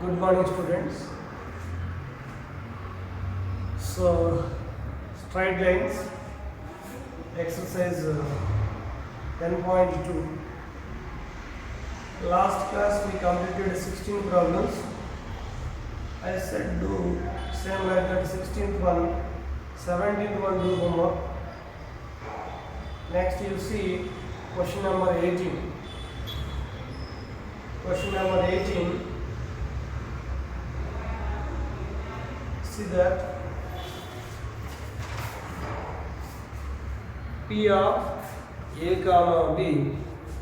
Good morning, students. So, straight lines, exercise 10.2. Last class we completed 16 problems. I said do same like that 16th one, 17th one do homework. Next you see question number 18. Question number 18. See that P of A comma B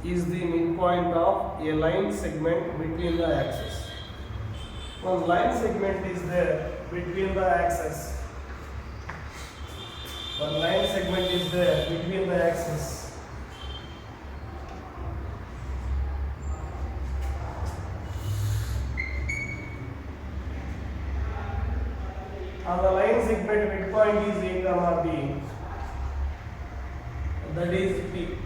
is the midpoint of a line segment between the axes. One line segment is there between the axes. One line segment is there between the axes. On the line segment midpoint is A comma B. That is P.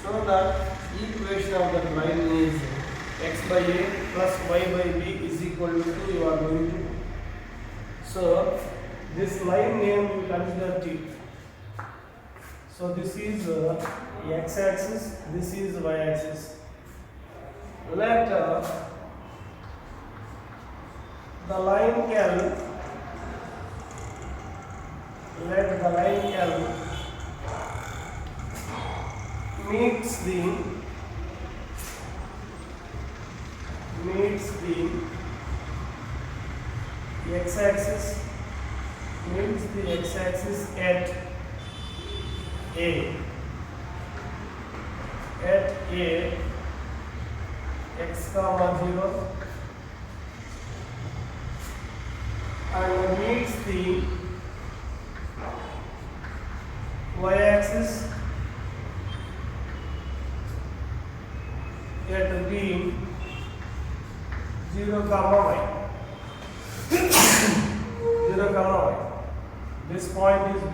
So the equation of that line is x by A plus y by B is equal to 2. You are going to. So this line name we consider T. So this is x axis, this is y axis. Let the line L, let the line L meets the x-axis, meets the x-axis at A, x comma 0, and meets the y-axis at B 0 comma y. 0 comma y. This point is B.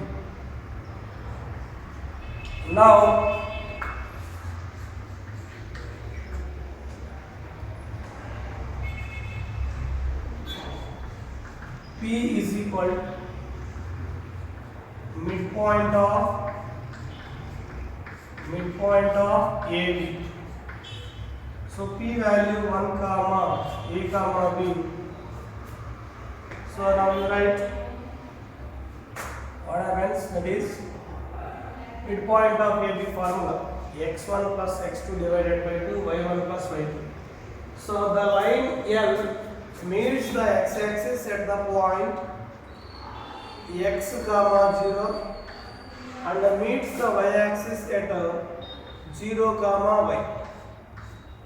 Now P is equal to midpoint of AB. So P value 1 comma A comma B. So now you write what happens, that is midpoint of AB formula x1 plus x2 divided by 2, y1 plus y2. So the line L meets the x-axis at the point x comma 0 and meets the y-axis at 0 comma y.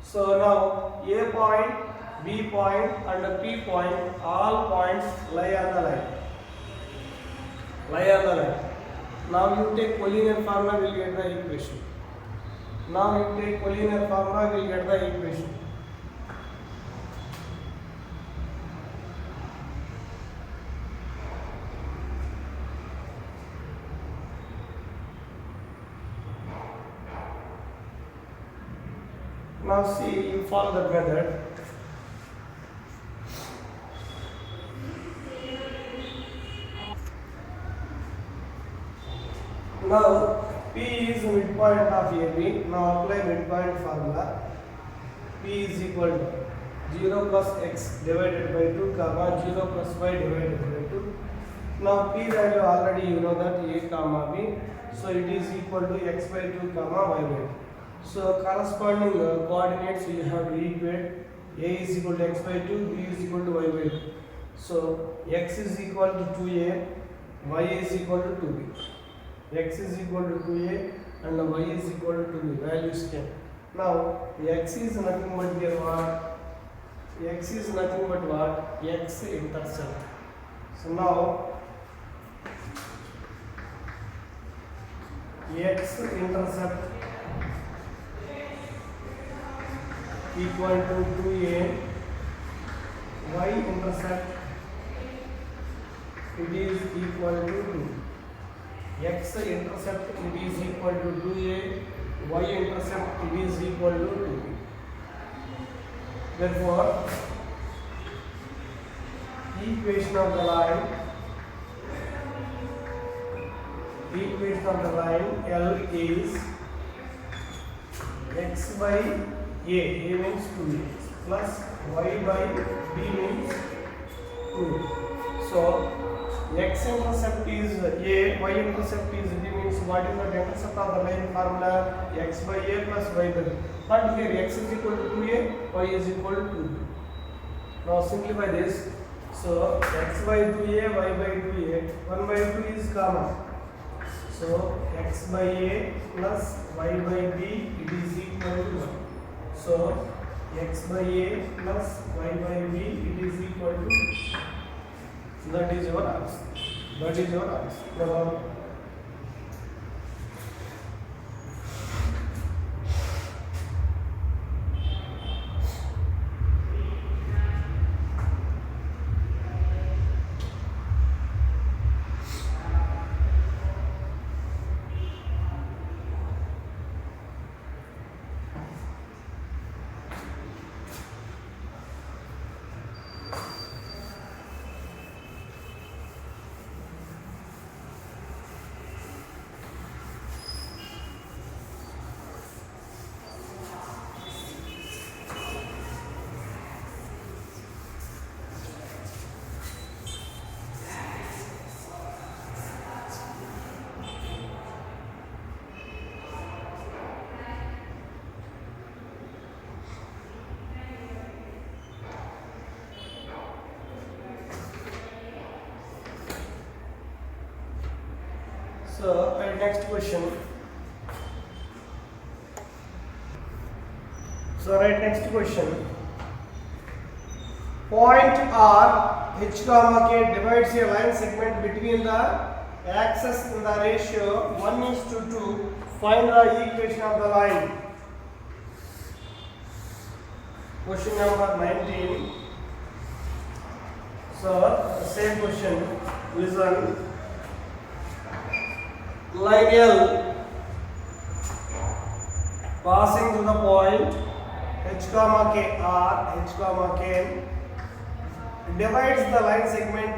So now A point, B point and P point, all points lie on the line. Now you take collinear formula, will get the equation. Now see, you follow the method. Now P is midpoint of AB. Now apply midpoint formula. P is equal to 0 plus x divided by 2 comma 0 plus y divided by 2. Now P value already you know that A comma B. So it is equal to x by 2 comma y by 2. So corresponding coordinates you have to equate. A is equal to x by 2, B is equal to y by 2. So x is equal to 2a, y is equal to 2b. X is equal to 2a and y is equal to 2b. Values came. Now x is nothing but here what? X is nothing but what? X intercept. So now x intercept equal to 2a, y intercept it is equal to 2. X intercept it is equal to 2a, y intercept it is equal to 2b. Therefore, equation of the line L is x by a means 2a plus y by b means 2. So x intercept is a, y intercept is b, means what is the intercept of the line formula? X by a plus y by b. But here x is equal to 2a, y is equal to 2b. Now simplify this. So x by 2a, y by 2a, 1 by 2 is common. So x by a plus y by b, it is equal to 1. So x by a plus y by b, it is equal to, that is your answer. Now next question. Point R h comma k divides a line segment between the axes in the ratio 1:2. Find the equation of the line. Question number 19. So same question. Listen. Line L passing through the point h comma k divides the line segment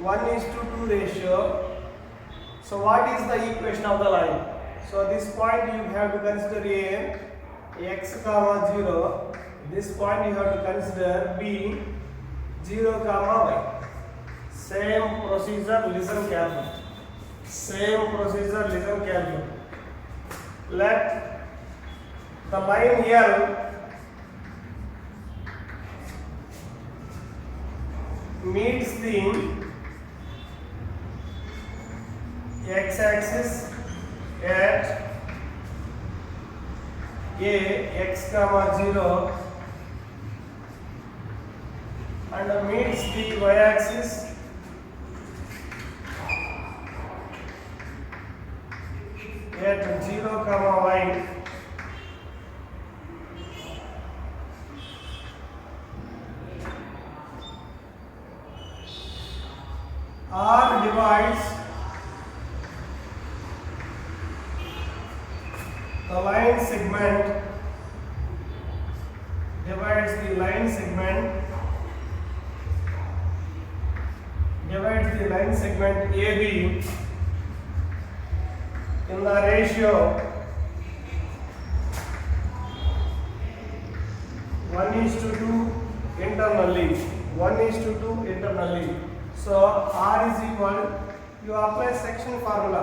1:2 ratio. So what is the equation of the line? So this point you have to consider a x comma 0. This point you have to consider b 0 comma y. Same procedure, listen carefully. Let the line L meets the x-axis at a x comma 0 and meets the y-axis at 0 comma y. R divides the line segment, AB in the ratio 1:2 internally. So R is equal, you apply section formula.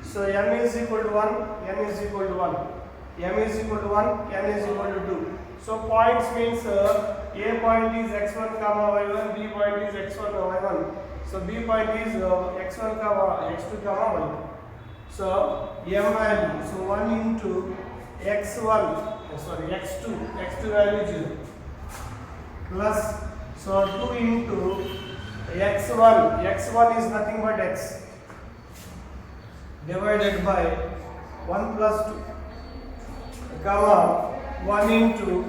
So m is equal to 1, n is equal to 1, m is equal to 1, n is equal to 2. So points means A point is x1 comma y1, B point is x1 y1. So B point is x1 comma x2 comma y2. So m value, so 1 into x2 value 0 plus, so 2 into x1 is nothing but x divided by 1 plus 2 comma 1 into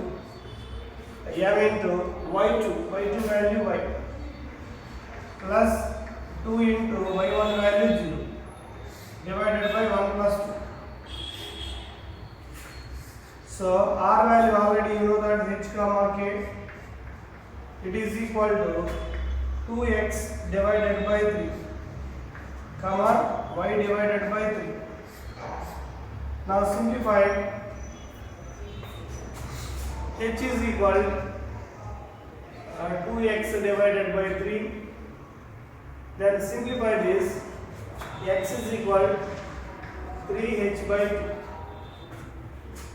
m into y2 value y plus 2 into y1 value 0 divided by 1 plus 2. So R value already you know that h comma k, it is equal to 2x divided by 3 comma y divided by 3. Now simplify. H is equal 2x divided by 3. Then simplify this. X is equal 3h by 2.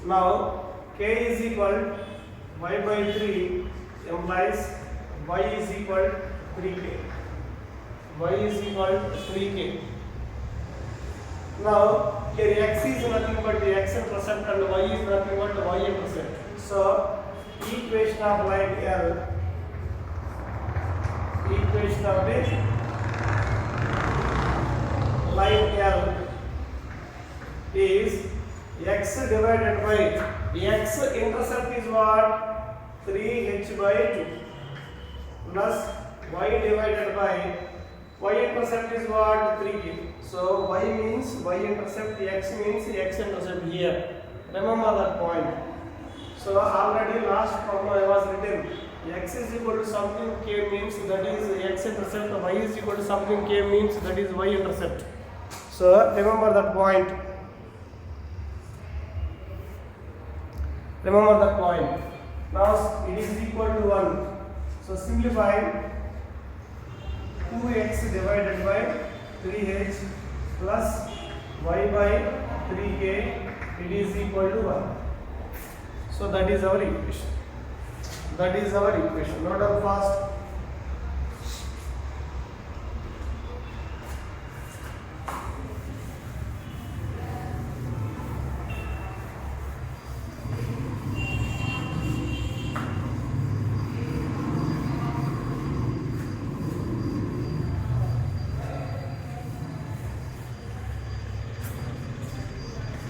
Now k is equal y by 3 implies y is equal 3k. Y is equal 3k. Now here x is nothing but x intercept and y is nothing but y intercept. So equation of line L, equation of this line L is x divided by x intercept is what? 3h by 2 plus y divided by y intercept is what? 3k. So y means y intercept, x means x intercept here. Remember that point. So already last problem I was written x is equal to something k means that is x intercept, y is equal to something k means that is y intercept. So remember that point. Remember that point. Now it is equal to 1. So simplify 2x divided by 3h plus y by 3k, it is equal to 1. So that is our equation. That is our equation. Note down fast.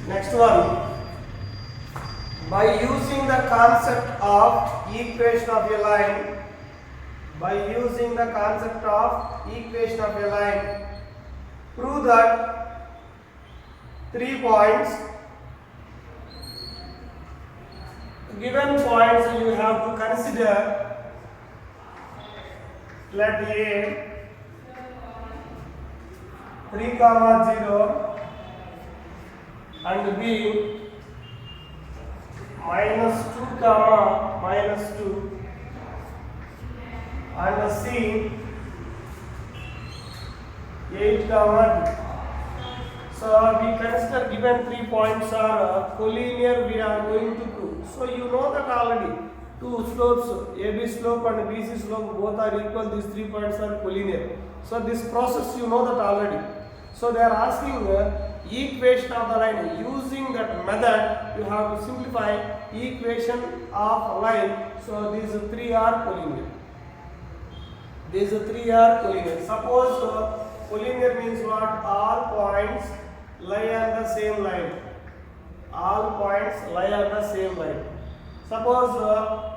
Next one. By using the concept of equation of a line, by using the concept of equation of a line, prove that 3 points, given points you have to consider. Let A 3, 0 and B -2, -2 and C 8, 2. So we consider given 3 points are collinear, we are going to prove. So you know that already. Two slopes, AB slope and BC slope, both are equal. These 3 points are collinear. So this process you know that already. So they are asking equation of the line. Using that method, you have to simplify equation of line. So these 3 are collinear. These 3 are collinear. Suppose collinear means what? All points lie on the same line. All points lie on the same line. Suppose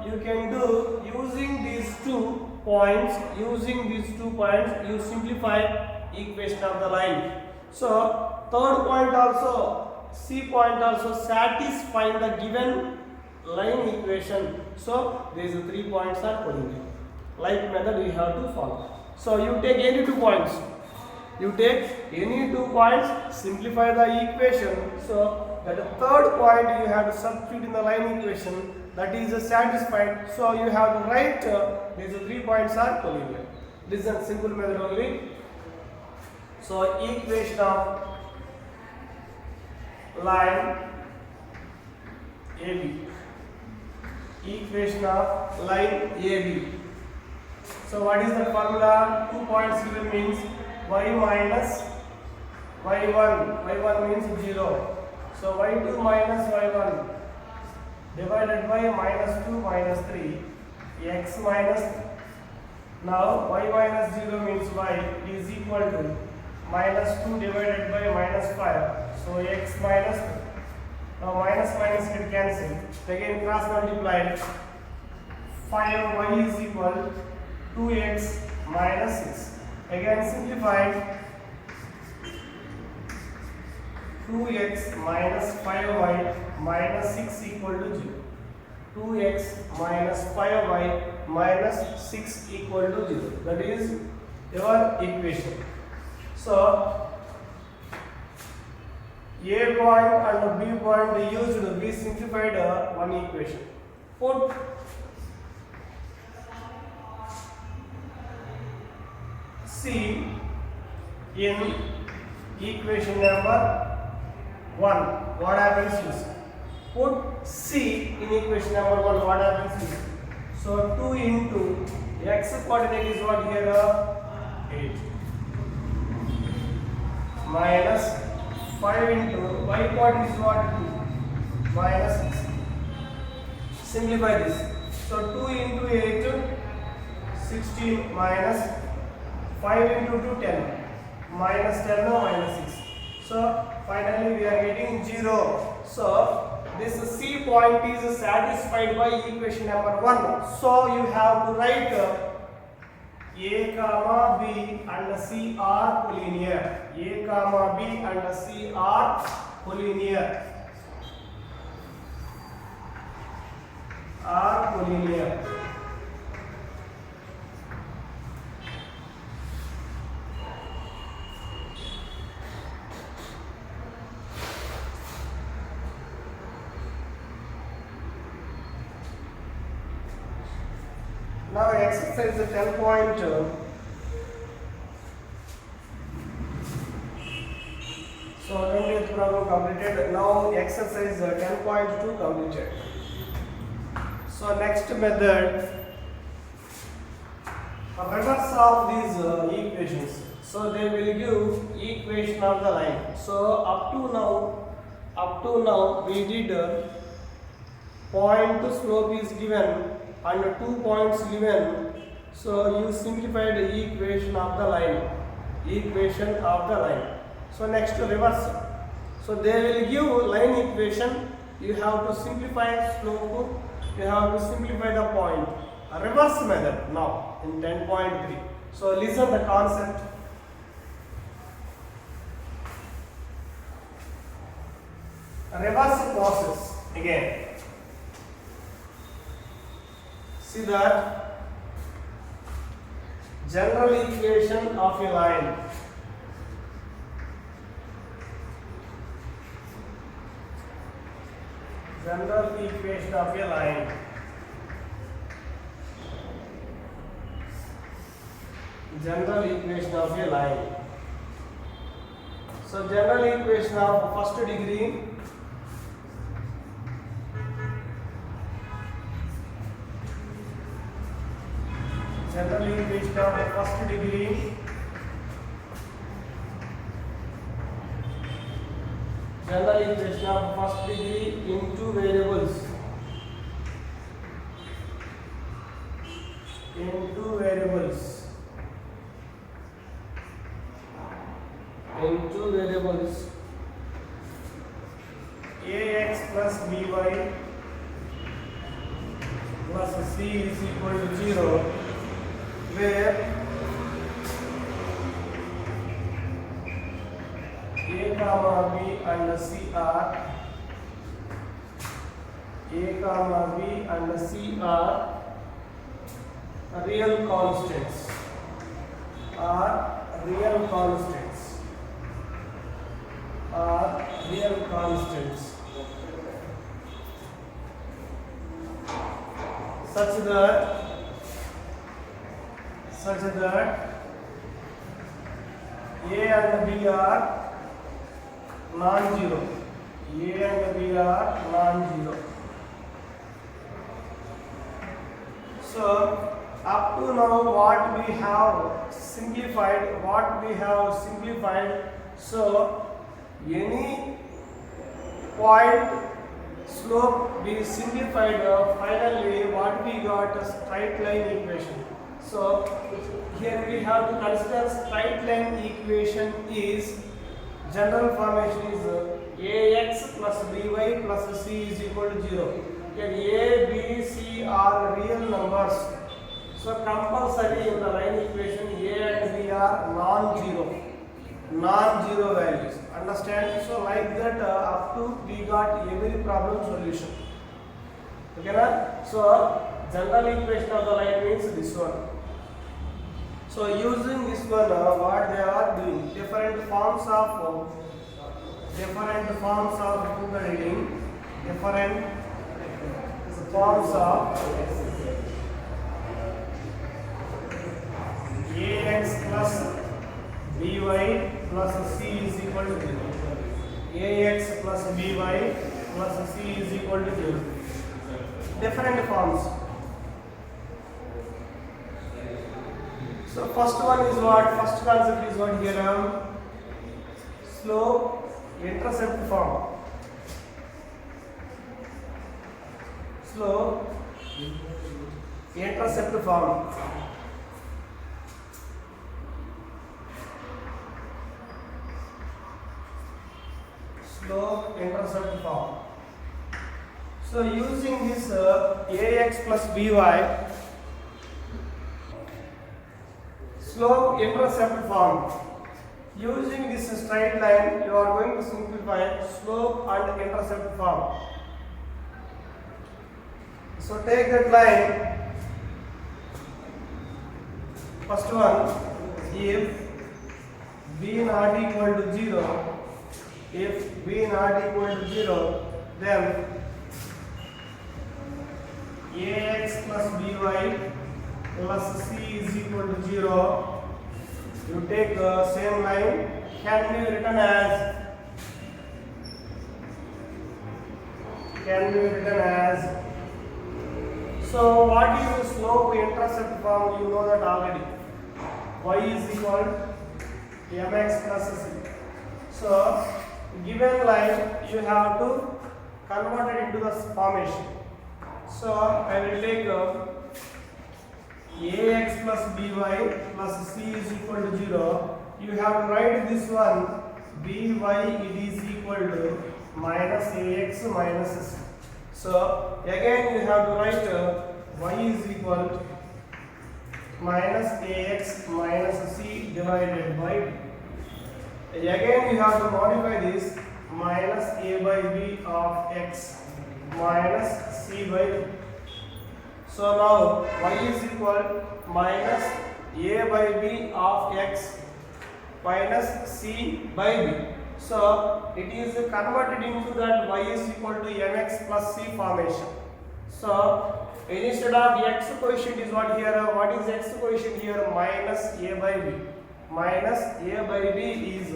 you can do using these 2 points. Using these 2 points, you simplify equation of the line. So third point also, C point also satisfying the given line equation. So these 3 points are collinear. Like method we have to follow. So you take any 2 points. You take any 2 points, simplify the equation. So that the third point you have to substitute in the line equation, that is satisfied. So you have to write these 3 points are collinear. This is a simple method only. So equation of line AB. Equation of line AB. So what is the formula? 2 points given means y minus y1. y1 means 0. So y2 minus y1 divided by -2 minus 3 x minus. Now y minus 0 means y is equal to -2 divided by -5. So x minus. Now minus minus get cancelled. Again cross multiplied. 5y is equal to 2x minus 6. Again simplified. 2x minus 5y minus 6 equal to 0. 2x minus 5y minus 6 equal to 0. That is your equation. So A point and B point used, we simplified one equation. Put C in equation number 1. What happens is, put C in equation number 1. What happens is, so 2 into x coordinate is what here, 8 minus 5 into y coordinate is what, 2 minus 6. Simplify this. So 2 into 8, 16 minus 5 into 2, 10 minus 10, no, minus 6. So finally we are getting 0. So this C point is satisfied by equation number 1. So you have to write A comma B and C are collinear. A comma B and C are collinear. Are collinear. Now exercise 10.2. So 20th problem completed. Now exercise 10.2 completed. So next method, reverse of these equations. So they will give equation of the line. So up to now we did point to slope is given and 2 points given. So you simplified the equation of the line. Equation of the line. So next reverse. So they will give line equation. You have to simplify slope. You have to simplify the point. A reverse method now in 10.3. So listen the concept. A reverse process again. See that general equation of a line. General equation of a line. General equation of a line. So general equation of first degree. General equation of first degree. General equation of first degree in two variables. In two variables. In two variables. Ax plus by plus c is equal to 0. Where A comma B and C are real constants. Such that A and B are non-zero. So up to now what we have simplified. So any point slope we simplified. Finally what we got, a straight line equation. So here we have to consider straight line equation is general formation is ax plus by plus c is equal to 0. Here a, b, c are real numbers. So compulsory in the line equation a and b are non-zero values. Understand? So like that up to we got every problem solution. Okay na? So general equation of the line means this one. So using this one, what they are doing, different forms of reading, different forms of ax plus by plus c is equal to 0. Ax plus by plus c is equal to 0. Different forms. So first one is what? First concept is what here? Slope intercept form. Slope intercept form. Slope intercept form. So using this ax plus by slope intercept form, using this straight line, you are going to simplify slope and intercept form. So take that line. First one, if b not equal to 0, if b not equal to 0, then ax plus by plus c is equal to 0. You take the same line, can be written as so what is the slope intercept form? You know that already. Y is equal to mx plus c. So given line you have to convert it into the formation. So I will take ax plus by plus c is equal to 0. You have to write this one by, it is equal to minus ax minus c. So again you have to write y is equal to minus ax minus c divided by b. Again you have to modify this minus a by b of x minus c by b. So now y is equal minus a by b of x minus c by b. So it is converted into that y is equal to mx plus c formation. So instead of x coefficient is what here? What is x coefficient here? Minus a by b. Minus a by b is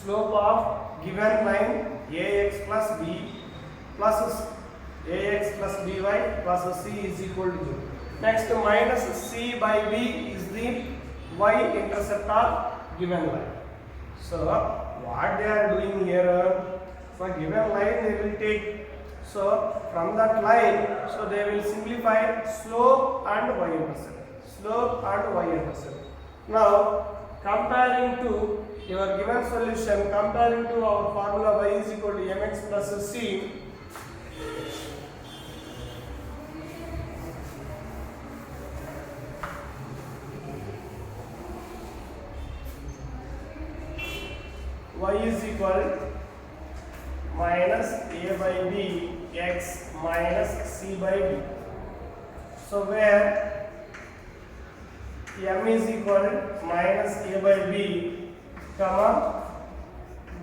slope of given line ax plus b plus ax plus by plus c is equal to 0. Next minus c by b is the y-intercept of given line. So what they are doing here, for given line they will take, so from that line, so they will simplify slope and y-intercept. Slope and y-intercept. Now comparing to your given solution, comparing to our formula y is equal to mx plus c, y is equal minus a by b x minus c by b. So where m is equal minus a by b, comma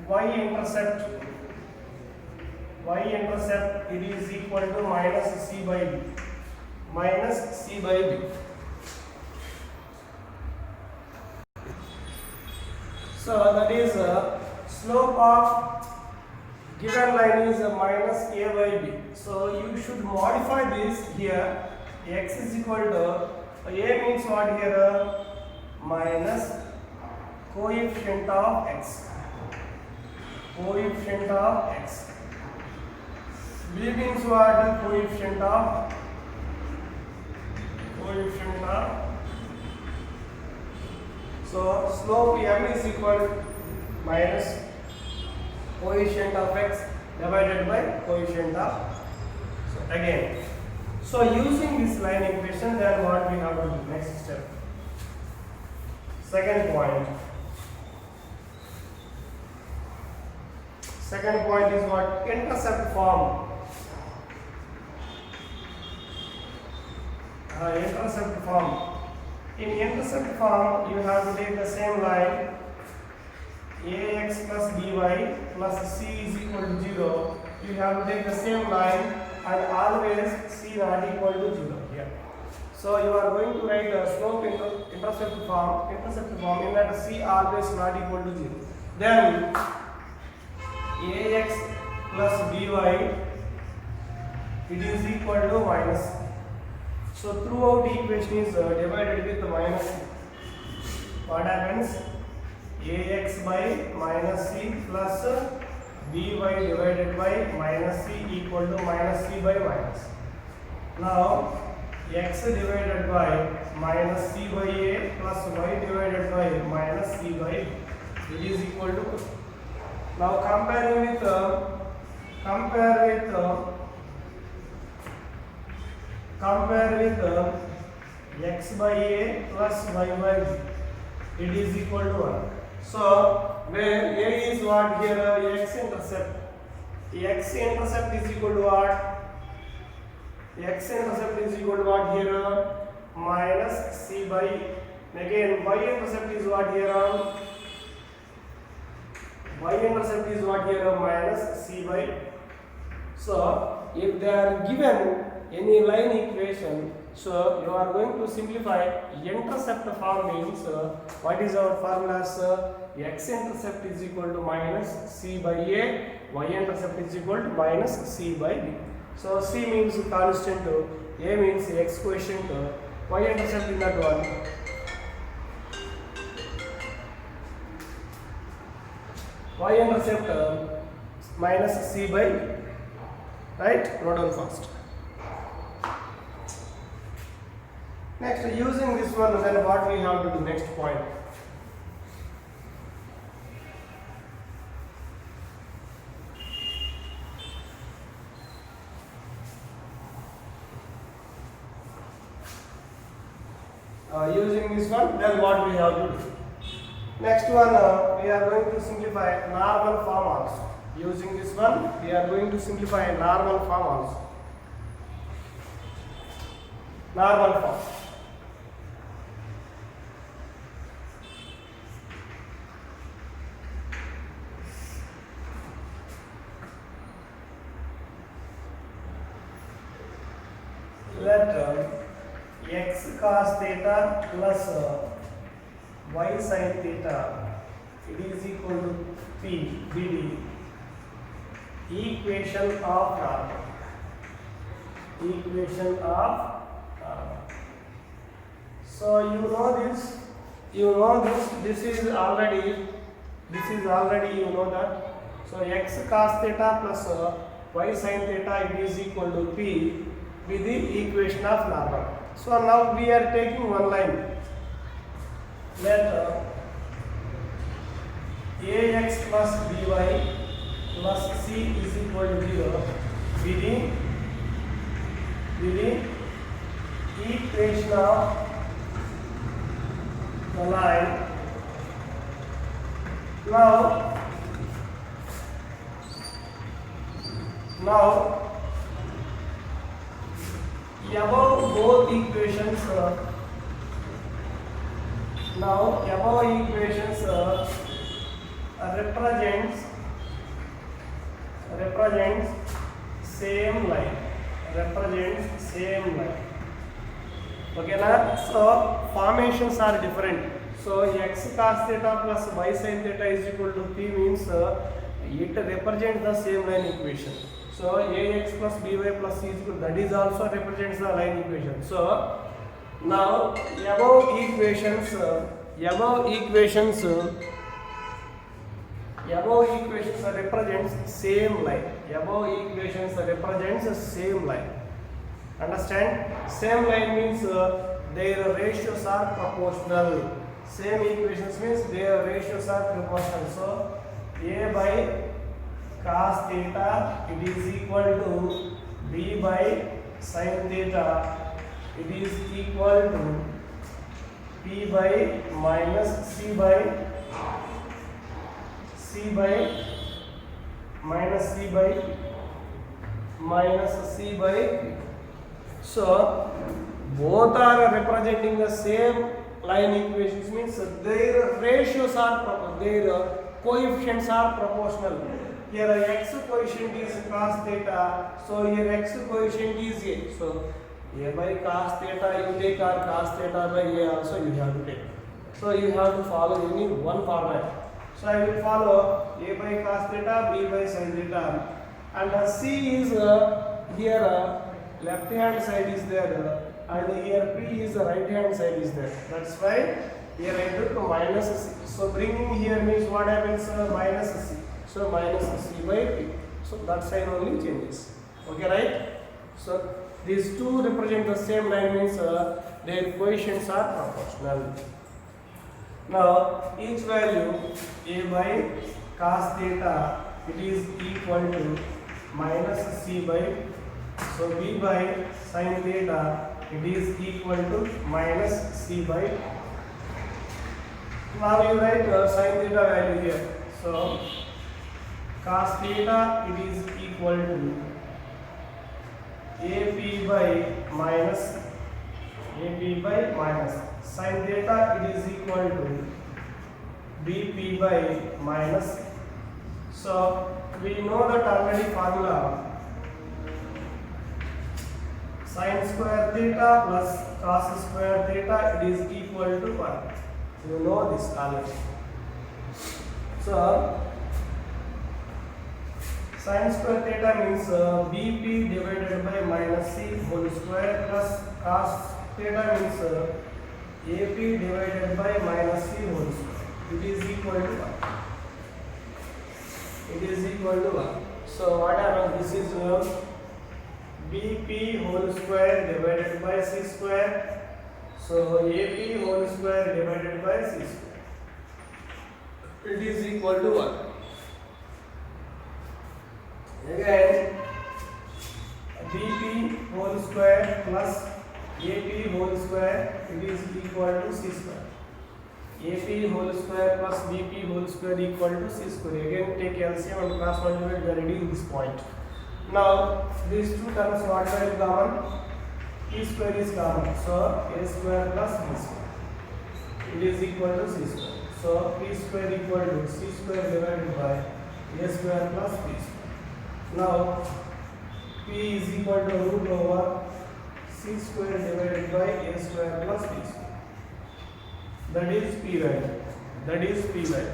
y-intercept it is equal to minus c by b, minus c by b. So that is slope of given line is minus a by b. So you should modify this here. X is equal to a means what here? Minus coefficient of x. Coefficient of x. B means what? Coefficient of so slope m is equal to minus coefficient of x divided by coefficient of, so again, so using this line equation, then what we have to do next step. Second point is what? Intercept form. intercept form. In intercept form, you have to take the same line ax plus by plus c is equal to 0. You have to take the same line and always c not equal to 0 here. So you are going to write the slope intercept form in that c always not equal to 0. Then ax plus by it is equal to minus. So throughout the equation is divided with minus. What happens? Ax by minus c plus by divided by minus c equal to minus c by minus. Now x divided by minus c by a plus y divided by minus c by b. It is equal to. Now compare with x by a plus y by b. It is equal to 1. So where a is what here? X intercept. X intercept is equal to what? X intercept is equal to what here? Minus c by. Again y intercept is what here? Y intercept is what here? Minus c by. So if they are given any line equation, so you are going to simplify. Intercept form means what is our formula? X intercept is equal to minus c by a, y intercept is equal to minus c by b. So c means constant, a means x quotient, y intercept in that one. Y intercept minus c by b. Right? Note down first. Next, using this one, then what we have to do next point? Using this one, then what we have to do? Next one, we are going to simplify normal form also. Using this one, we are going to simplify normal form also. Normal form. Let x cos theta plus y sin theta it is equal to p bd equation of normal. Equation of normal. So you know this is already you know that. So x cos theta plus y sin theta it is equal to p with the equation of normal. So now we are taking one line. Let ax plus by plus c is equal to 0 with the equation of the line. Now above both equations represents same line. Okay na? So formations are different. So x cos theta plus y sin theta is equal to p means it represents the same line equation. So ax plus by plus c is equal, that is also represents the line equation. So now above equations represents same line. Understand? Same line means their ratios are proportional. Same equations means their ratios are proportional. So a by cos theta it is equal to b by sin theta it is equal to p by minus c by minus c by. So both are representing the same line equations, means their ratios are their coefficients are proportional. Here x coefficient is cos theta, so here x coefficient is a. So a by cos theta you take, or cos theta by a also you have to take. So you have to follow any one format. So I will follow a by cos theta, b by sin theta, and c is here left hand side is there, and here p is the right hand side is there. That's why here I took minus c. So bringing here means what happens, minus c. So minus c by p. So that sign only changes. Okay, right? So these two represent the same line, means their coefficients are proportional. Now each value a by cos theta, it is equal to minus c by, so b by sin theta, it is equal to minus c by. Now you write sin theta value here. So cos theta, it is equal to ap by minus sin theta, it is equal to bp by minus. So we know that already formula, sin square theta plus cos square theta, it is equal to 1. You know this already. So sin square theta means bp divided by minus c whole square, plus cos theta means ap divided by minus c whole square. It is equal to 1. It is equal to 1. So what happens? This is bp whole square divided by c square. So ap whole square divided by c square. It is equal to 1. Again, bp whole square plus ap whole square, it is equal to c square. ap whole square plus bp whole square equal to c square. Again take LCM and cross multiply, we are ready this point. Now these two terms, what are common? E square is common. So a square plus b square, it is equal to c square. So p square equal to c square divided by a square plus b square. Now p is equal to root over c square divided by a square plus b square. That is p value. That is p value.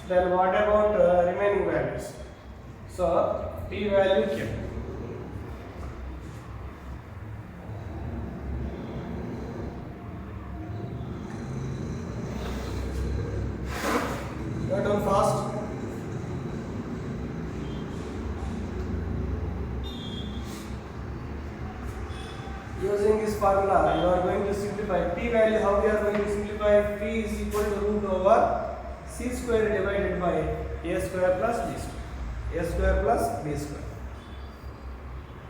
Then what about remaining values? So p value kept. Write down fast. Using this formula, you are going to simplify p value. How we are going to simplify? P is equal to root over c square divided by a square plus b square. A square plus b square.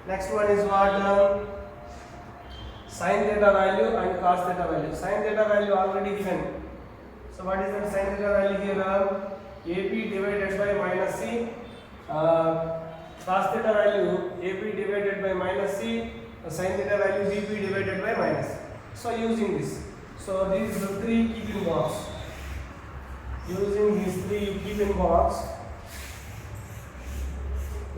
Next one is what? Sin theta value and cos theta value. Sin theta value already given. So what is the sin theta value here? ap divided by minus c. Cos theta value ap divided by minus c. Sin theta value bp divided by minus. So using this, so these three keep in box. Using these three you keep in box.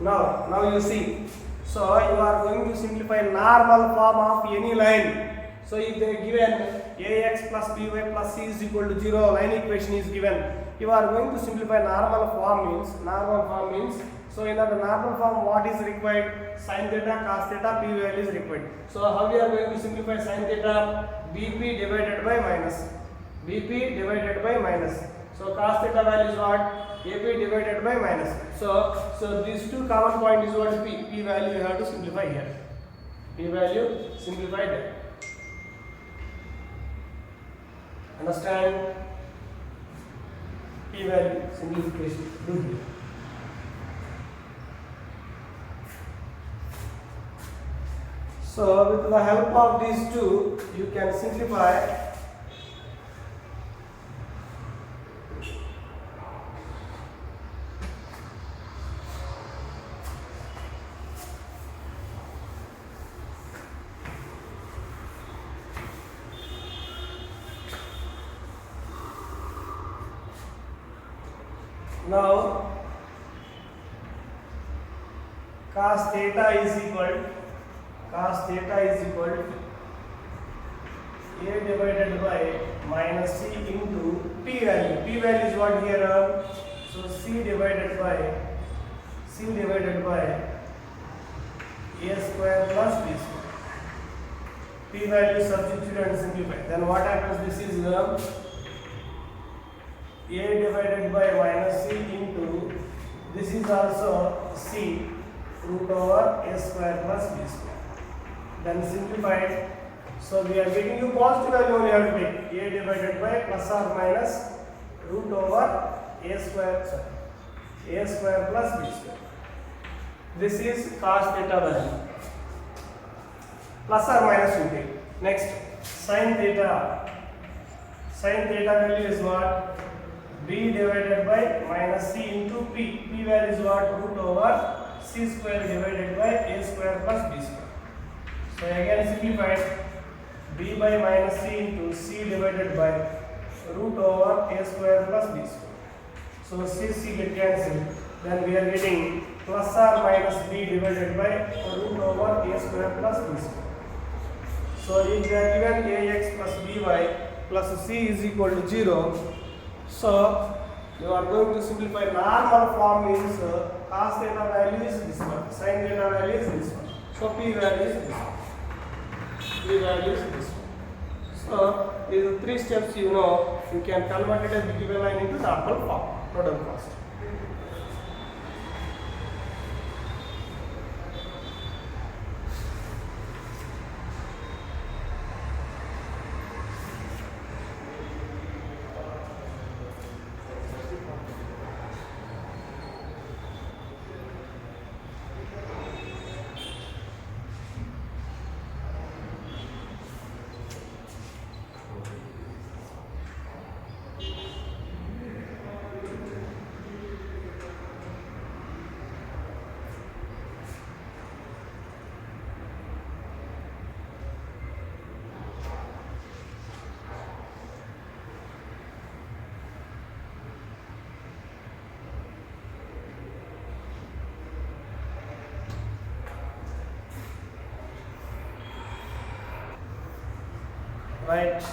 Now you see. So you are going to simplify normal form of any line. So if they are given ax plus by plus c is equal to 0, line equation is given. You are going to simplify normal form means. So in the normal form, what is required? Sin theta, cos theta, p value is required. So how we are going to simplify sin theta? bp divided by minus. bp divided by minus. So cos theta value is what? ap divided by minus. So these two common point is what? P value you have to simplify here. P value simplify there. Understand? P value simplification. Do here. So with the help of these two, you can simplify. Now cos theta is equal a divided by minus c into p value. P value is what here? So c divided by a square plus b square. P value substitute and simplify. Then what happens? This is a divided by minus c into, this is also c root over a square plus b square. Then simplify. So we are getting you positive value only have to take a divided by plus or minus root over a square plus b square. This is cos theta value. Plus or minus you take. Next, sin theta. Sin theta value is what? B divided by minus c into p. P value is what? Root over c square divided by a square plus b square. So again simplified. B by minus c into c divided by root over a square plus b square. So c get cancelled. Then we are getting plus or minus b divided by root over a square plus b square. So if we are given ax plus by plus c is equal to 0, so you are going to simplify. Normal form means cos theta value is this one, sin theta value is this one. So p value is this one. P value is this one. So these are 3 steps you know. You can convert it as the given line into normal form, total cost. Right.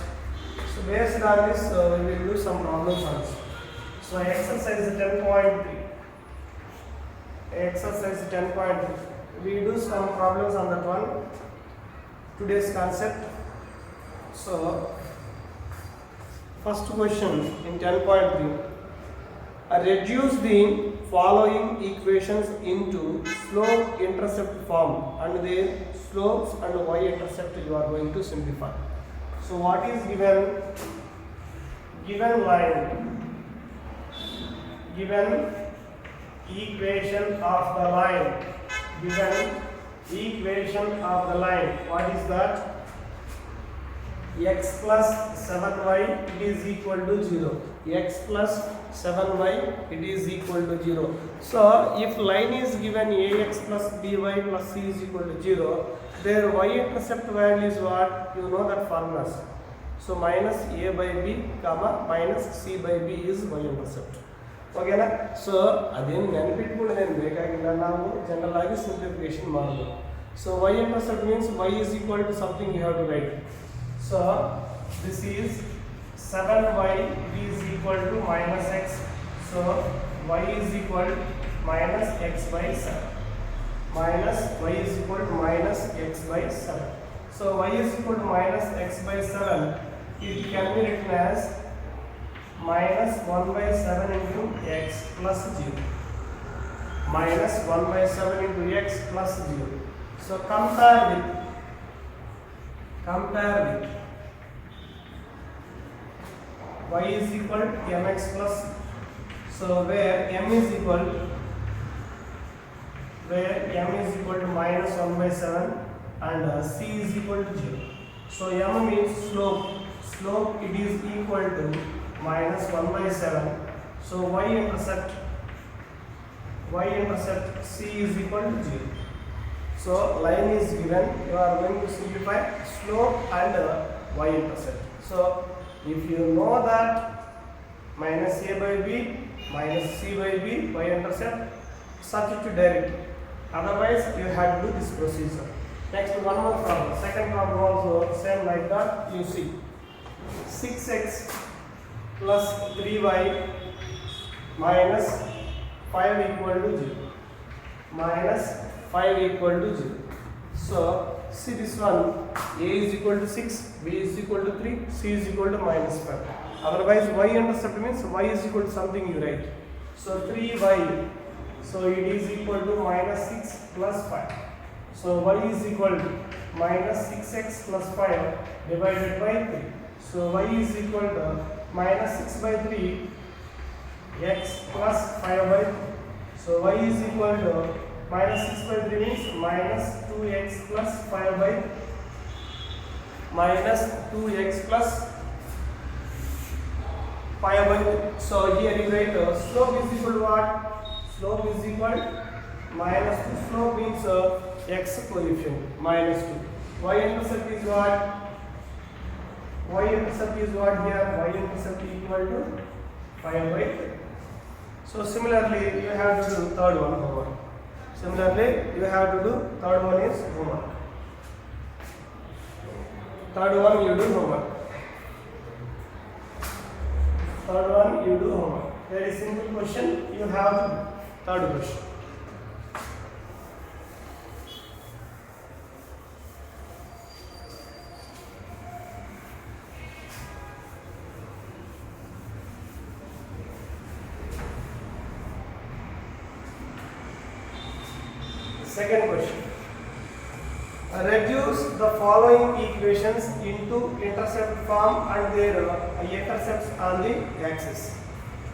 So based on this, we will do some problems also. So exercise 10.3. Exercise 10.3. We do some problems on that one. Today's concept. So first question in 10.3. Reduce the following equations into slope intercept form, and their slopes and y-intercept you are going to simplify. So what is given? Given line, given equation of the line, given equation of the line. What is that? X plus 7y it is equal to 0. X plus 7y it is equal to 0. So if line is given ax plus by plus c is equal to 0, their y-intercept value is what? You know that formulas. So minus a by b comma minus c by b is y-intercept. Okay na? So ಅದೇನು ನೆನಪಿಟ್ಕೊಳ್ಳೋದೇನು ಬೇಕಾಗಿಲ್ಲ, ನಾವು general ಆಗಿ simplification ಮಾಡಬಹುದು. So y-intercept means y is equal to something you have to write. So this is 7y is equal to minus x. So y is equal to minus x by 7. Minus y is equal to minus x by 7. So y is equal to minus x by 7. It can be written as minus 1 by 7 into x plus 0. Minus 1 by 7 into x plus 0. So compare with y is equal to mx plus c. So where m is equal to minus 1 by 7 and c is equal to 0. So m means slope. Slope it is equal to minus 1 by 7. So y-intercept c is equal to 0. So line is given. You are going to simplify slope and y-intercept. So if you know that minus a by b minus c by b y-intercept. Substitute directly. Otherwise, you have to do this procedure. Next, one more problem. Second problem also same like that. You see, 6x plus 3y minus 5 equal to 0. Minus 5 equal to 0. So, see this one, a is equal to 6, b is equal to 3, c is equal to minus 5. Otherwise, y-intercept means y is equal to something you write. So, 3y. So, it is equal to minus 6 plus 5. So, y is equal to minus 6x plus 5 divided by 3. So, y is equal to minus 6 by 3 x plus 5 by 3. So, y is equal to minus 6 by 3 means minus 2x plus 5 by minus 2x plus 5 by 3. So, here you write slope is equal to what? Slope is equal to minus 2. Slope means x coefficient minus 2. Y-intercept is what? Y-intercept is what here? Y-intercept equal to 5 by 3. So similarly, you have to do third one homework. Similarly, you have to do third one is homework. Third one you do homework. Third one you do homework. Very simple question. You have to do third question. Second question. Reduce the following equations into intercept form and their intercepts on the axis.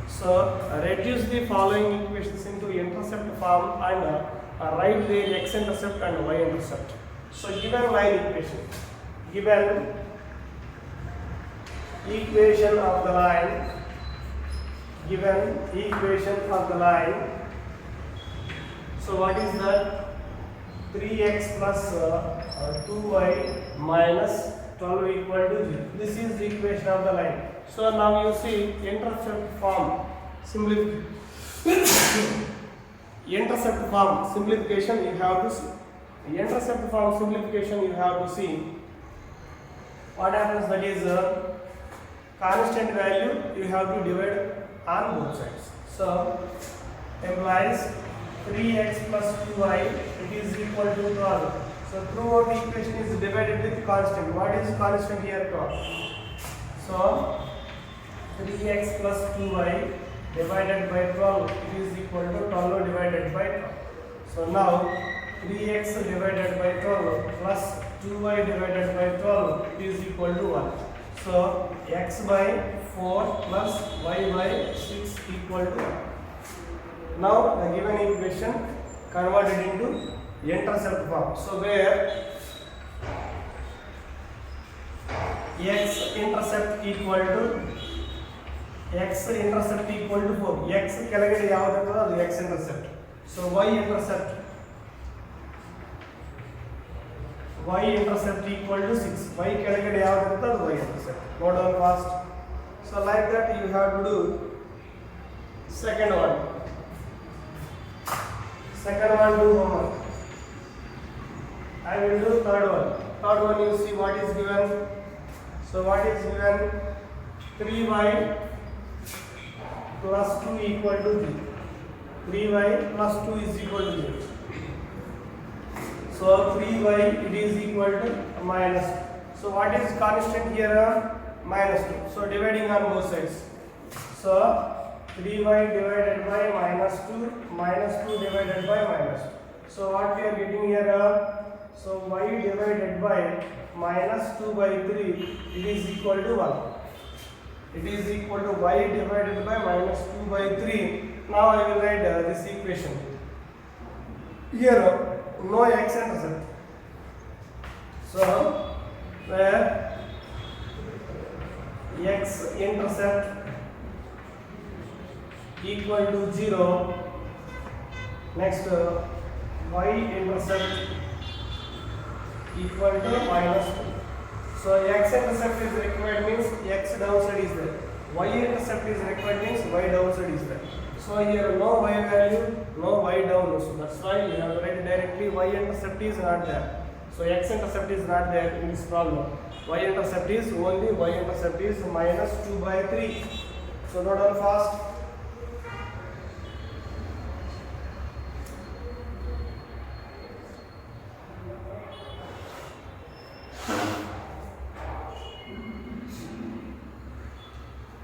So, reduce the following equations into intercept form and write their x-intercept and y-intercept. So, given line equation, given equation of the line, given equation of the line. So, what is that? 3x plus 2y minus 12 equal to 0. This is the equation of the line. So now you see intercept form simplification. Intercept form simplification you have to see. Intercept form simplification you have to see. What happens, that is constant value you have to divide on both sides. So implies 3x plus 2y, it is equal to 12. So throughout the equation is divided with constant. What is constant here? 12. So 3x plus 2y divided by 12, it is equal to 12 divided by 12. So now 3x divided by 12 plus 2y divided by 12 is equal to 1. So x by 4 plus y by 6 equal to 1. Now the given equation converted into intercept form. So where x-intercept equal to 4. X ಕೆಳಗಡೆ ಯಾವುದು ಇರ್ತದೆ ಅದು x-intercept. So y-intercept equal to 6. Y ಕೆಳಗಡೆ ಯಾವುದು ಇರ್ತದೆ ಅದು y-intercept. Note down fast. So like that you have to do second one. Second one do homework. I will do third one. Third one you see what is given. So what is given? 3y plus 2 equal to 0. 3y plus 2 is equal to 0. So 3y it is equal to minus 2. So what is constant here? Minus 2. So dividing on both sides. So 3y divided by minus 2 divided by minus 2. So what we are getting here? So y divided by minus 2 by 3, it is equal to 1. It is equal to y divided by minus 2 by 3. Now I will write this equation. Here no x-intercept. So where x-intercept equal to 0. Next y-intercept equal to minus 2. So x-intercept is required means x downside is there. Y-intercept is required means y downside is there. So here no y value, no y down. So that's why you have to write directly y intercept is not there. So x intercept is not there in this problem. Y intercept is only y intercept is minus 2 by 3. So note down fast.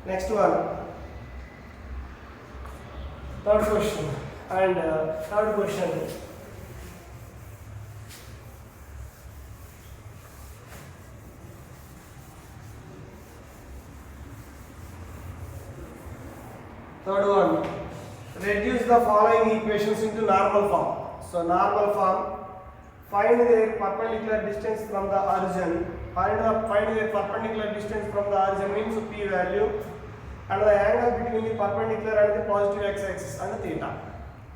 Next one, third question, and third question. Third one, reduce the following equations into normal form. So normal form, find their perpendicular distance from the origin. Find their perpendicular distance from the origin means p value, and the angle between the perpendicular and the positive x-axis and theta,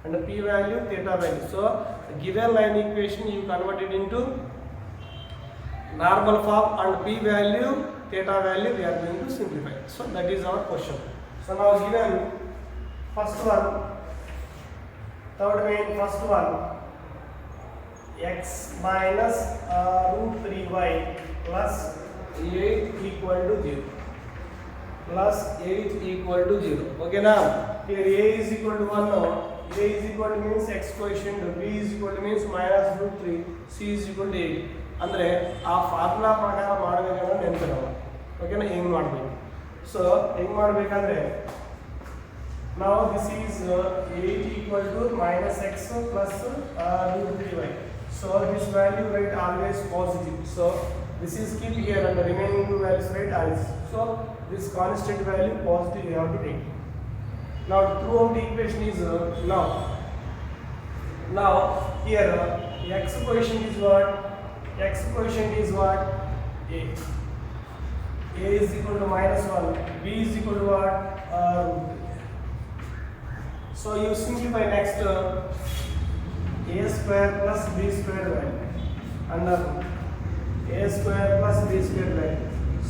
and the p value, theta value. So given line equation you convert it into normal form, and p value, theta value we are going to simplify. So that is our question. So now given first one, third main first one, x minus root 3y plus 8 equal to 0. Plus 8 equal to 0. Okay now, here a is equal to 1 now. A is equal to means x coefficient, b is equal to means minus root 3, c is equal to 8. ಅಂದರೆ ಆ formula ಪ್ರಕಾರ ಮಾಡಬೇಕಂದ್ರೆ ನೆನಪಿರಲ್ಲ. ಓಕೆನಾ, ಹೆಂಗೆ ಮಾಡಬೇಕು? So ಹೆಂಗೆ ಮಾಡಬೇಕಂದ್ರೆ now this is 8 equal to minus x plus root 3y. So this value write always positive. So this is keep here and the remaining two values write as. So this constant value positive you have to take. Now throughout the equation is now here x coefficient is what? X coefficient is what? A. A is equal to minus 1. B is equal to what? So you simplify next a square plus b square value under a square plus b square value.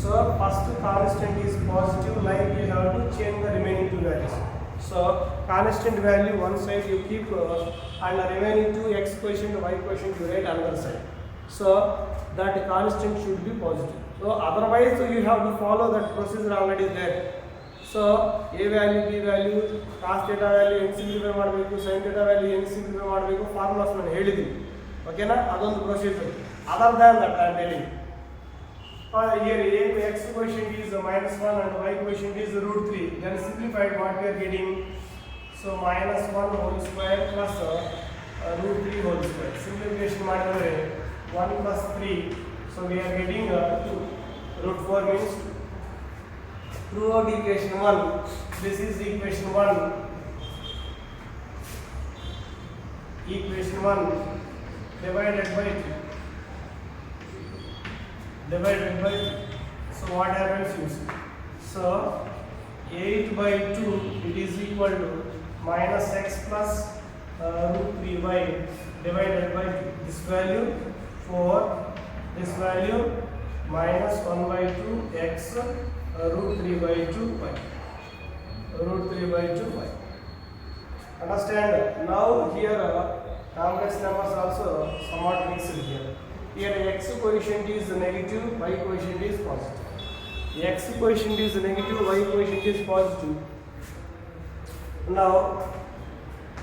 So first constant is positive, like you have to change the remaining two values. So constant value one side you keep and the remaining two x coefficient y coefficient you write another side. So that constant should be positive. So otherwise you have to follow that procedure already there. So a value, b value, cos theta value ಹೆಂಗೆ simplify ಮಾಡಬೇಕು, sin theta value ಹೆಂಗೆ simplify ಮಾಡಬೇಕು, formulas ನಾನು ಹೇಳಿದ್ದೀನಿ. ಓಕೆನಾ, ಅದೊಂದು procedure. Other than that I am telling. Here a x coefficient is minus 1 and y coefficient is root 3. Then simplified what we are getting? So minus 1 whole square plus root 3 whole square. Simplification ಮಾಡಿದ್ರೆ 1 plus 3. So we are getting 2. Root 4 means throughout equation 1, this is equation 1. Equation 1 divided by 2. Divided by 2. So what happens you see? So 8 by 2 it is equal to minus x plus root 3y divided by 2. This value 4, this value minus 1 by 2 x root 3 by 2 y. Root 3 by 2 y. Understand? Now here complex numbers also somewhat mixed here. Here x coefficient is negative, y coefficient is positive. X coefficient is negative, y coefficient is positive. Now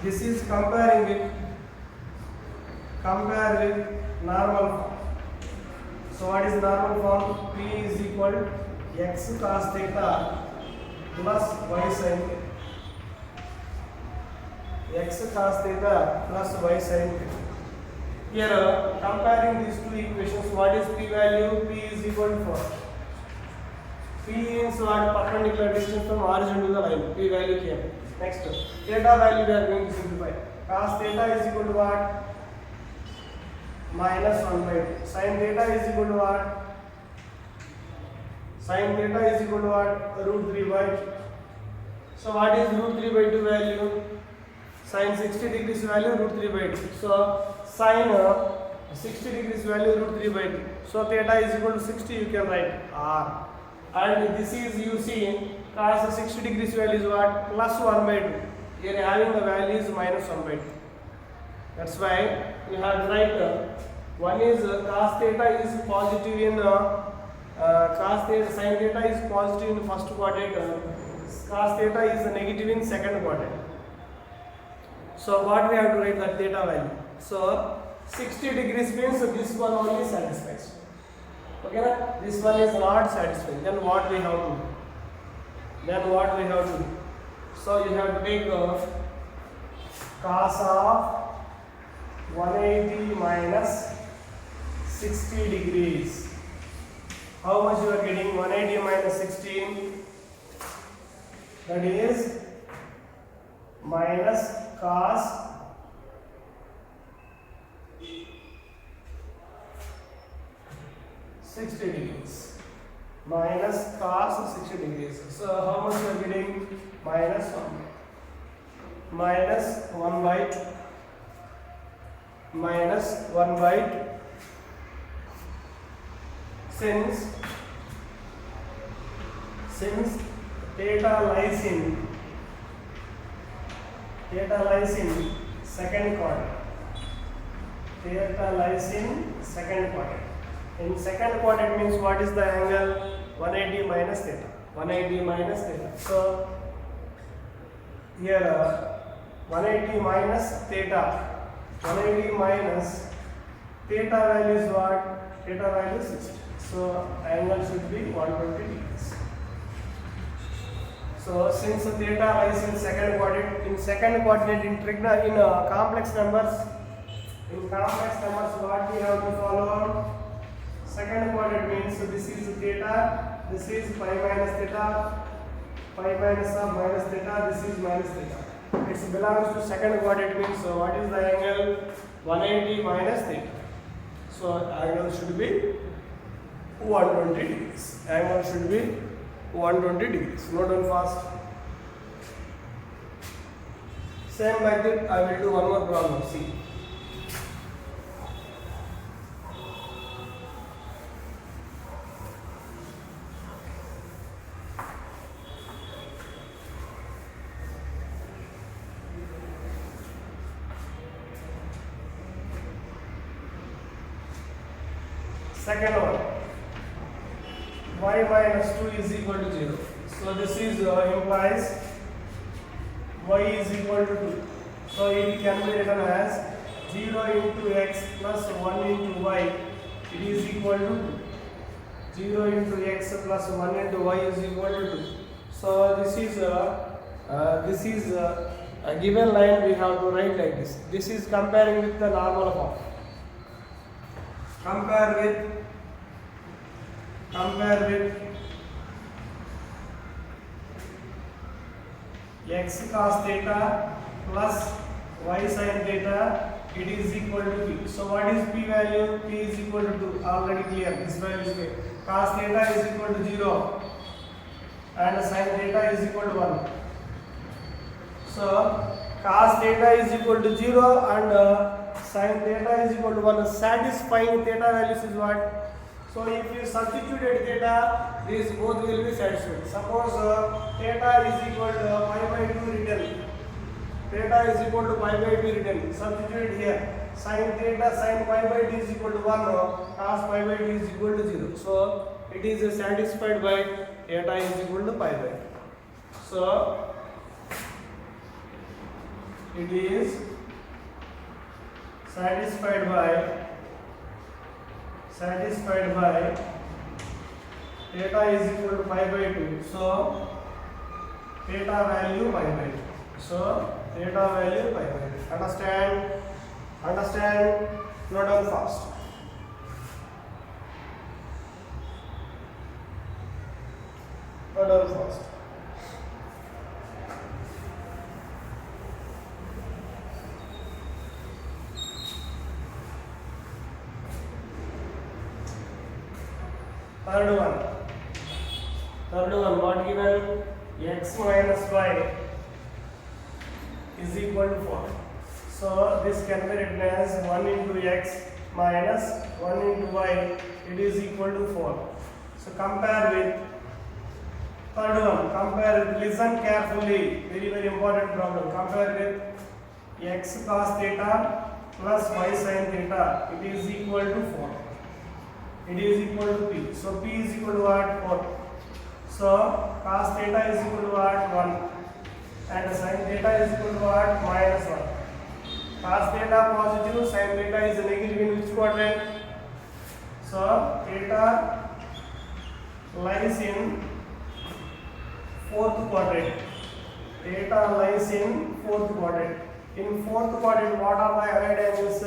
this is comparing with normal form. So what is normal form? P is equal to x cos theta plus y sin theta. X cos theta plus y sin theta. Here comparing these two equations, what is p value? P is equal to 4. P is what? Perpendicular distance from origin to the line. P value came. Next, theta value we are going to simplify. Cos theta is equal to what? Minus 1 by 2. Sin theta is equal to what? Sin theta is equal to what? Root 3 by 2. So what is root 3 by 2 value? Sin 60 degrees value root 3 by 2. So sin 60 degrees value root 3 by 2. So theta is equal to 60, you can write r. And this is, you see, cos 60 degrees value is what? Plus 1 by 2. Here having the value is minus 1 by 2. That's why we have to write one is cos theta is positive in cos theta, sin theta is positive in first quadrant, cos theta is negative in second quadrant. So what we have to write that theta value. So 60 degrees means this one only satisfies. Okay, na? This one is not satisfying. Then what we have to do? So you have to take cos of 180 minus 60 degrees. How much you are getting? 180 minus 16. That is minus cos 60 degrees. Minus cos 60 degrees. So how much you are getting? Minus 1. Minus 1 by 2. Minus 1 by 2. Since theta lies in second quadrant. Theta lies in second quadrant. In second quadrant means what is the angle? 180 minus theta. 180 minus theta. So here 180 minus theta. 180 minus theta value is what? Theta value is 60. So angle should be 120 degrees. So since theta lies in second quadrant, in complex numbers, what we have to follow? Second quadrant means this is theta, this is pi minus theta, pi minus of minus theta, this is minus theta. It belongs to second quadrant means what is the angle? 180 minus theta. So angle should be 120 degrees. Angle should be 120 degrees. Note down fast. Same like that, I will do one more problem. See. Second one, y minus 2 is equal to 0. So this is implies y is equal to 2. So it can be written as 0 into x plus 1 into y. It is equal to 2. 0 into x plus 1 into y is equal to 2. So this is a given line. We have to write like this. This is comparing with the normal form. Compare with x cos theta plus y sin theta, it is equal to p. So what is p value? P is equal to 2. Already clear. This value is clear. Cos theta is equal to 0 and sin theta is equal to 1. So cos theta is equal to 0 and sin theta is equal to 1. Satisfying theta values is what? So if you substituted theta, these both will be satisfied. Suppose theta is equal to pi by 2 written. Theta is equal to pi by 2 written. Substituted here. Sin theta, sin pi by 2 is equal to 1. Cos pi by 2 is equal to 0. So it is satisfied by theta is equal to pi by 2. So it is satisfied by theta is equal to pi by 2. So theta value pi by 2. So theta value pi by 2. Understand? Note down fast. Note down fast. Third one, what given? X minus y is equal to 4. So this can be written as 1 into x minus 1 into y. It is equal to 4. So compare Third one, compare with, listen carefully, very important problem. Compare with x cos theta plus y sin theta. It is equal to 4. It is equal to p. So p is equal to what? 4. So cos theta is equal to what? 1. And sin theta is equal to what? Minus 1. Cos theta positive, sin theta is negative in which quadrant? So theta lies in fourth quadrant. Theta lies in fourth quadrant. In fourth quadrant, what are the allied angles?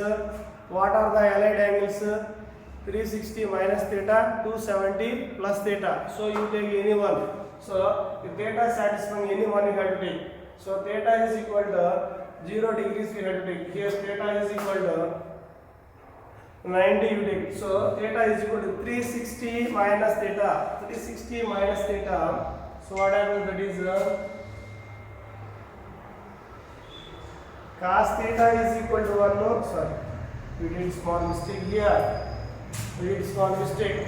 What are the allied angles? 360 minus theta, 270 plus theta. So you take any one. So if theta satisfying any one, you have to take. So theta is equal to 0 degrees we have to take. Here theta is equal to 90 you take. So theta is equal to 360 minus theta. 360 minus theta. So what happens, that is cos theta is equal to 1. No, sorry, we did small mistake here. We did small mistake.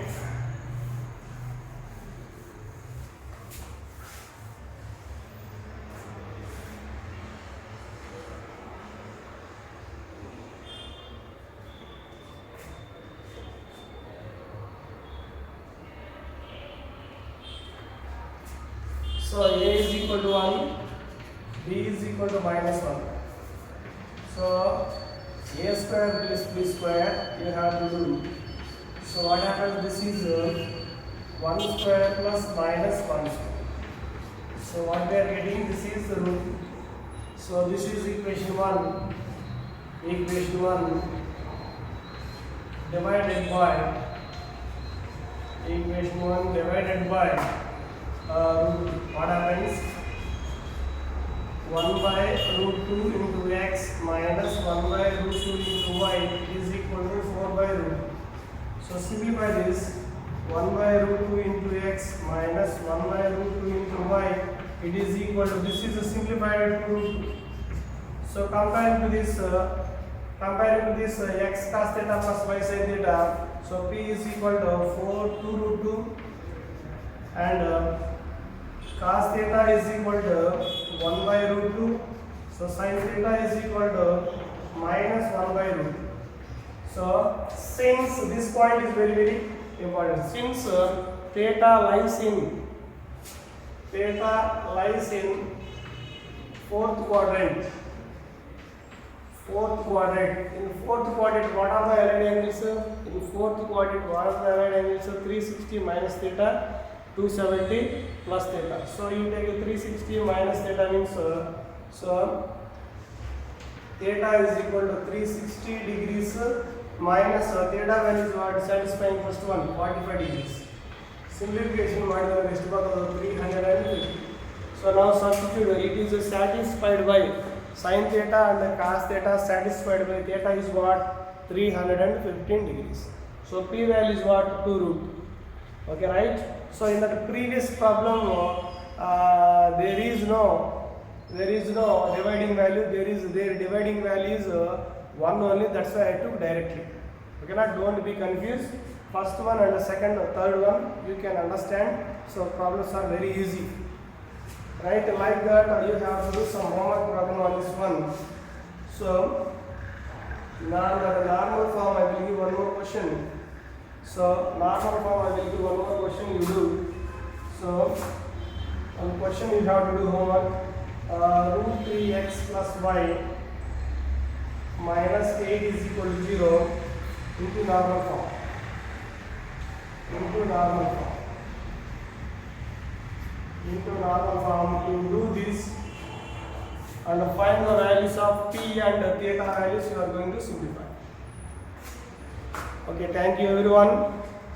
So a is equal to 1, b is equal to minus 1. So a square plus b square you have to do. So what happens, this is 1 square plus minus 1 square. So what we are getting, this is the root. So this is equation 1. Equation 1 divided by equation 1 divided by what happens, 1 by root 2 into x minus 1 by root 2 into y is equal to 4 by root. So simplify this, 1 by root 2 into x minus 1 by root 2 into y, it is equal to, this is a simplified root 2. So comparing to this x cos theta plus y sin theta, so p is equal to 4 2 root 2 and cos theta is equal to 1 by root 2. So sin theta is equal to minus 1 by root 2. So since this point is very important, since theta lies in fourth quadrant. In fourth quadrant, what are the allied angles? In fourth quadrant, what are the allied angles? 360 minus theta, 270 plus theta. So you take a 360 minus theta means so theta is equal to 360 degrees minus theta value is what, satisfying first one 45 degrees. Simplification ಮಾಡಿದರೆ ಎಷ್ಟು ಬರ್ತದೆ 350. So now substitute, it is satisfied by sin theta and cos theta, satisfied by theta is what, 315 degrees. So p value is what, 2 root. Okay, right? So in the previous problem there is no dividing value, their dividing value is 1 only, that's why I took directly. Okay, now don't be confused. First one and the second or third one you can understand. So problems are very easy, right? Like that you have to do some homework problem on this one. So now the normal form I will give one more question. So normal form I will give one more question, you do. So one question you have to do homework. Root 3x plus y minus 8 is equal to 0 into normal form. Into normal form, you do this and find the values of p and theta values, you are going to simplify. Okay, thank you everyone.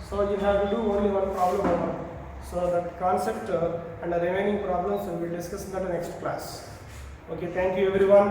So you have to do only one problem homework. So that concept and the remaining problems we will discuss in the next class. Okay, thank you everyone.